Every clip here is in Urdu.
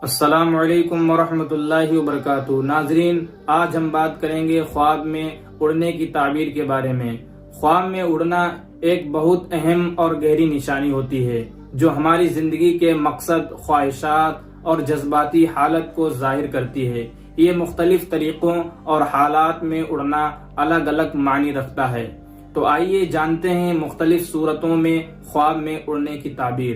السلام علیکم ورحمۃ اللہ وبرکاتہ۔ ناظرین، آج ہم بات کریں گے خواب میں اڑنے کی تعبیر کے بارے میں۔ خواب میں اڑنا ایک بہت اہم اور گہری نشانی ہوتی ہے جو ہماری زندگی کے مقصد، خواہشات اور جذباتی حالت کو ظاہر کرتی ہے۔ یہ مختلف طریقوں اور حالات میں اڑنا الگ الگ معنی رکھتا ہے۔ تو آئیے جانتے ہیں مختلف صورتوں میں خواب میں اڑنے کی تعبیر۔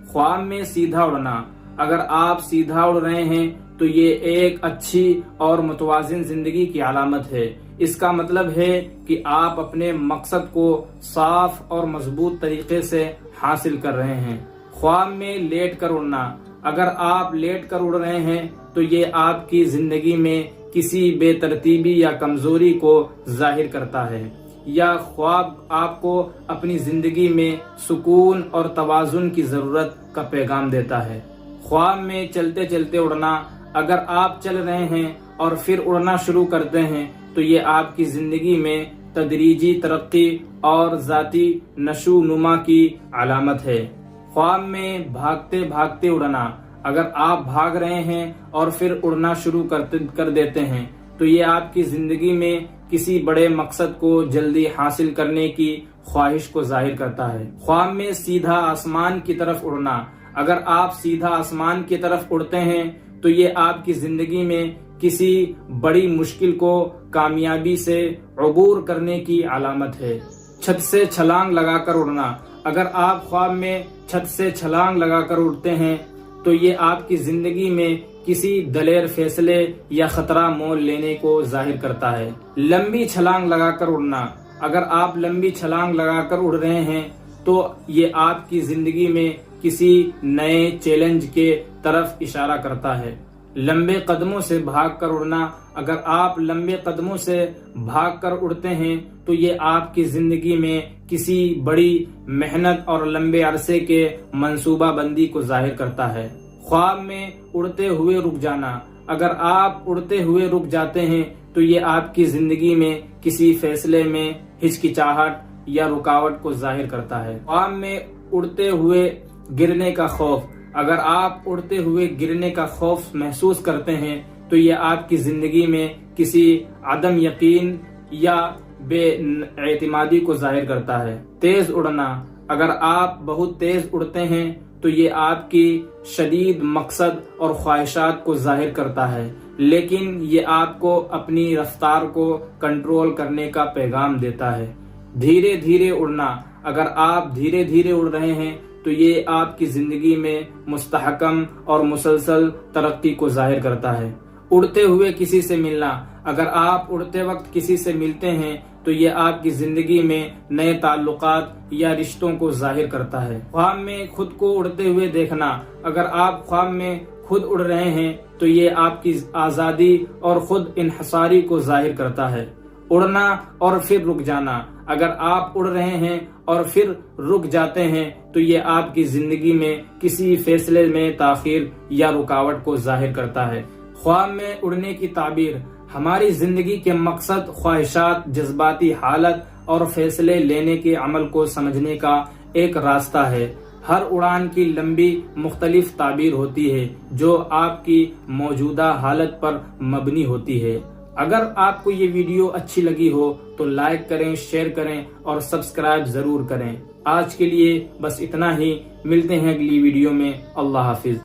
خواب میں سیدھا اڑنا۔ اگر آپ سیدھا اڑ رہے ہیں تو یہ ایک اچھی اور متوازن زندگی کی علامت ہے۔ اس کا مطلب ہے کہ آپ اپنے مقصد کو صاف اور مضبوط طریقے سے حاصل کر رہے ہیں۔ خواب میں لیٹ کر اڑنا۔ اگر آپ لیٹ کر اڑ رہے ہیں تو یہ آپ کی زندگی میں کسی بے ترتیبی یا کمزوری کو ظاہر کرتا ہے، یا خواب آپ کو اپنی زندگی میں سکون اور توازن کی ضرورت کا پیغام دیتا ہے۔ خواب میں چلتے چلتے اڑنا۔ اگر آپ چل رہے ہیں اور پھر اڑنا شروع کرتے ہیں تو یہ آپ کی زندگی میں تدریجی ترقی اور ذاتی نشو و نما کی علامت ہے۔ خواب میں بھاگتے بھاگتے اڑنا۔ اگر آپ بھاگ رہے ہیں اور پھر اڑنا شروع کر دیتے ہیں تو یہ آپ کی زندگی میں کسی بڑے مقصد کو جلدی حاصل کرنے کی خواہش کو ظاہر کرتا ہے۔ خواب میں سیدھا آسمان کی طرف اڑنا۔ اگر آپ سیدھا آسمان کی طرف اڑتے ہیں تو یہ آپ کی زندگی میں کسی بڑی مشکل کو کامیابی سے عبور کرنے کی علامت ہے۔ چھت سے چھلانگ لگا کر اڑنا۔ اگر آپ خواب میں چھت سے چھلانگ لگا کر اڑتے ہیں تو یہ آپ کی زندگی میں کسی دلیر فیصلے یا خطرہ مول لینے کو ظاہر کرتا ہے۔ لمبی چھلانگ لگا کر اڑنا۔ اگر آپ لمبی چھلانگ لگا کر اڑ رہے ہیں تو یہ آپ کی زندگی میں کسی نئے چیلنج کے طرف اشارہ کرتا ہے۔ لمبے قدموں سے بھاگ کر اڑنا۔ اگر آپ لمبے قدموں سے بھاگ کر اڑتے ہیں تو یہ آپ کی زندگی میں کسی بڑی محنت اور لمبے عرصے کے منصوبہ بندی کو ظاہر کرتا ہے۔ خواب میں اڑتے ہوئے رک جانا۔ اگر آپ اڑتے ہوئے رک جاتے ہیں تو یہ آپ کی زندگی میں کسی فیصلے میں ہچکچاہٹ یا رکاوٹ کو ظاہر کرتا ہے۔ خواب میں اڑتے ہوئے گرنے کا خوف۔ اگر آپ اڑتے ہوئے گرنے کا خوف محسوس کرتے ہیں تو یہ آپ کی زندگی میں کسی عدم یقین یا بے اعتمادی کو ظاہر کرتا ہے۔ تیز اڑنا۔ اگر آپ بہت تیز اڑتے ہیں تو یہ آپ کی شدید مقصد اور خواہشات کو ظاہر کرتا ہے، لیکن یہ آپ کو اپنی رفتار کو کنٹرول کرنے کا پیغام دیتا ہے۔ دھیرے دھیرے اڑنا۔ اگر آپ دھیرے دھیرے اڑ رہے ہیں تو یہ آپ کی زندگی میں مستحکم اور مسلسل ترقی کو ظاہر کرتا ہے۔ اڑتے ہوئے کسی سے ملنا۔ اگر آپ اڑتے وقت کسی سے ملتے ہیں تو یہ آپ کی زندگی میں نئے تعلقات یا رشتوں کو ظاہر کرتا ہے۔ خواب میں خود کو اڑتے ہوئے دیکھنا۔ اگر آپ خواب میں خود اڑ رہے ہیں تو یہ آپ کی آزادی اور خود انحصاری کو ظاہر کرتا ہے۔ اڑنا اور پھر رک جانا۔ اگر آپ اڑ رہے ہیں اور پھر رک جاتے ہیں تو یہ آپ کی زندگی میں کسی فیصلے میں تاخیر یا رکاوٹ کو ظاہر کرتا ہے۔ خواب میں اڑنے کی تعبیر ہماری زندگی کے مقصد، خواہشات، جذباتی حالت اور فیصلے لینے کے عمل کو سمجھنے کا ایک راستہ ہے۔ ہر اڑان کی لمبی مختلف تعبیر ہوتی ہے جو آپ کی موجودہ حالت پر مبنی ہوتی ہے۔ اگر آپ کو یہ ویڈیو اچھی لگی ہو تو لائک کریں، شیئر کریں اور سبسکرائب ضرور کریں۔ آج کے لیے بس اتنا ہی۔ ملتے ہیں اگلی ویڈیو میں۔ اللہ حافظ۔